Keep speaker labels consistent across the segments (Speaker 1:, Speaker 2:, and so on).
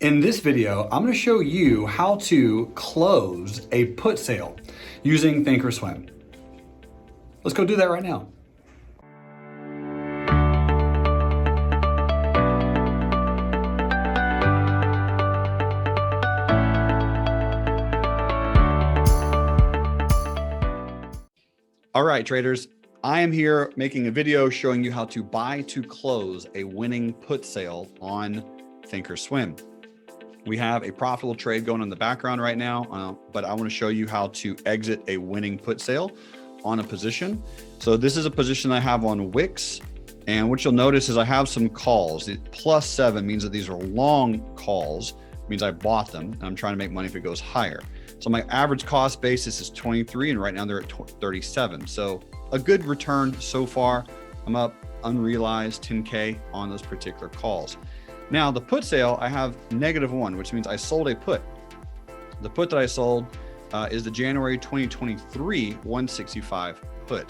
Speaker 1: In this video, I'm going to show you how to close a put sale using ThinkorSwim. Let's go do that right now. All right, traders, I am here making a video showing you how to buy to close a winning put sale on ThinkorSwim. We have a profitable trade going on in the background right now, but I want to show you how to exit a winning put sale on a position. So this is a position I have on Wix. And what you'll notice is I have some calls. The +7 means that these are long calls, means I bought them and I'm trying to make money if it goes higher. So my average cost basis is 23 and right now they're at 37. So a good return so far. I'm up unrealized 10K on those particular calls. Now the put sale, I have -1, which means I sold a put. The put that I sold is the January 2023 165 put.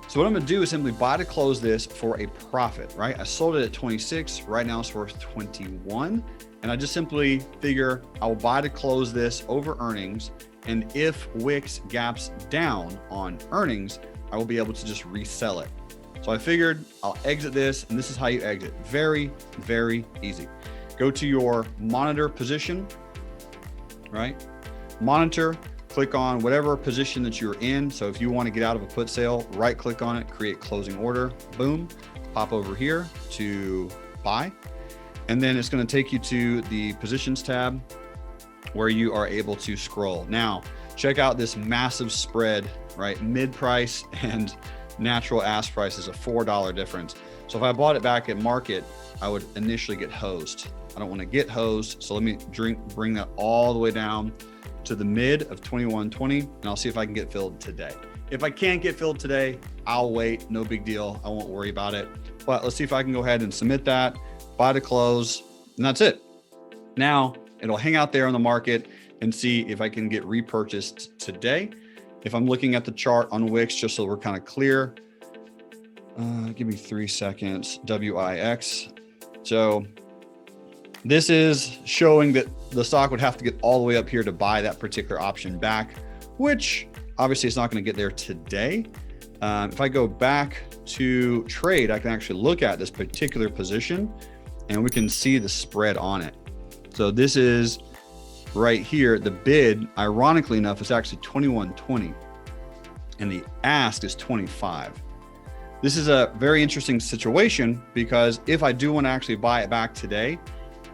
Speaker 1: So what I'm gonna do is simply buy to close this for a profit, right? I sold it at 26, right now it's worth 21. And I just simply figure I will buy to close this over earnings. And if Wix gaps down on earnings, I will be able to just resell it. So I figured I'll exit this, and this is how you exit. Very, very easy. Go to your monitor position, right? Monitor, click on whatever position that you're in. So if you want to get out of a put sale, right click on it, create closing order, boom, pop over here to buy. And then it's going to take you to the positions tab where you are able to scroll. Now, check out this massive spread, right? Mid price and natural ask price is a $4 difference. So if I bought it back at market, I would initially get hosed. I don't want to get hosed. So let me bring that all the way down to the mid of 21.20 and I'll see if I can get filled today. If I can't get filled today, I'll wait. No big deal. I won't worry about it. But let's see if I can go ahead and submit that, buy to close, and that's it. Now it'll hang out there on the market and see if I can get repurchased today. If I'm looking at the chart on Wix, just so we're kind of clear, give me 3 seconds, WIX. So this is showing that the stock would have to get all the way up here to buy that particular option back, which obviously it's not going to get there today. If I go back to trade, I can actually look at this particular position and we can see the spread on it. So this is right here, the bid, ironically enough, is actually 21.20 and the ask is 25. This is a very interesting situation because if I do want to actually buy it back today,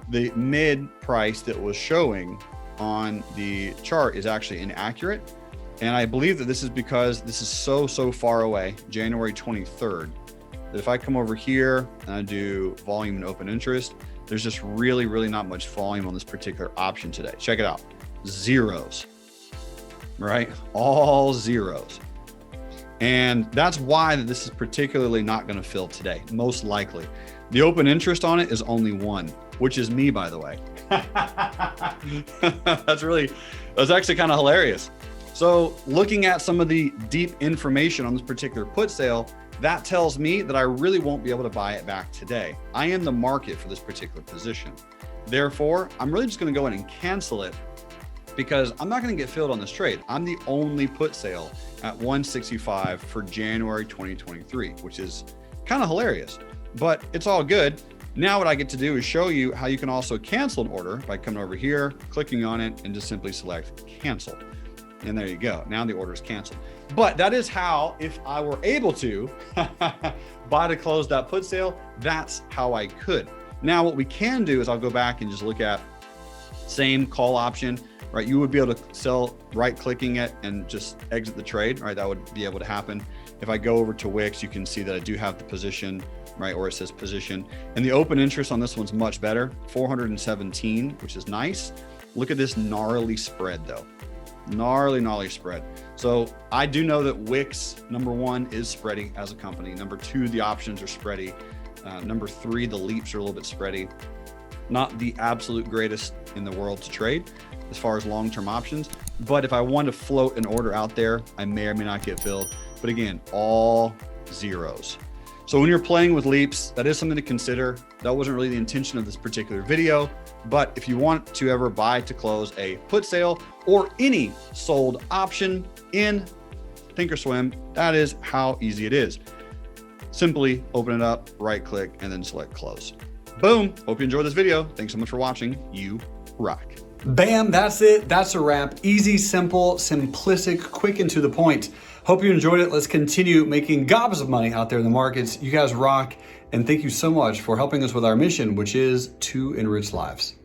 Speaker 1: the mid price that was showing on the chart is actually inaccurate. And I believe that this is because this is so far away, January 23rd, that if I come over here and I do volume and open interest, there's just really not much volume on this particular option today. Check it out, zeros, right? All zeros. And that's why this is particularly not gonna fill today, most likely. The open interest on it is only 1, which is me, by the way. That's actually kind of hilarious. So looking at some of the deep information on this particular put sale, that tells me that I really won't be able to buy it back today. I am the market for this particular position. Therefore, I'm really just going to go in and cancel it because I'm not going to get filled on this trade. I'm the only put sale at 165 for January 2023, which is kind of hilarious, but it's all good. Now what I get to do is show you how you can also cancel an order by coming over here, clicking on it, and just simply select cancel. And there you go. Now the order is canceled. But that is how, if I were able to buy to close that put sale, that's how I could. Now what we can do is I'll go back and just look at same call option, right? You would be able to sell right clicking it and just exit the trade, right? That would be able to happen. If I go over to Wix, you can see that I do have the position, right? Or it says position. And the open interest on this one's much better, 417, which is nice. Look at this gnarly spread though. Gnarly spread. So I do know that Wix, #1, is spready as a company. #2, the options are spready. #3, the leaps are a little bit spready. Not the absolute greatest in the world to trade as far as long-term options. But if I want to float an order out there, I may or may not get filled. But again, all zeros. So when you're playing with leaps, that is something to consider. That wasn't really the intention of this particular video, but if you want to ever buy to close a put sale or any sold option in ThinkorSwim, that is how easy it is. Simply open it up, right click, and then select close. Boom. Hope you enjoyed this video. Thanks so much for watching. You rock. Bam, that's it. That's a wrap. Easy, simple, simplistic, quick and to the point. Hope you enjoyed it. Let's continue making gobs of money out there in the markets. You guys rock. And thank you so much for helping us with our mission, which is to enrich lives.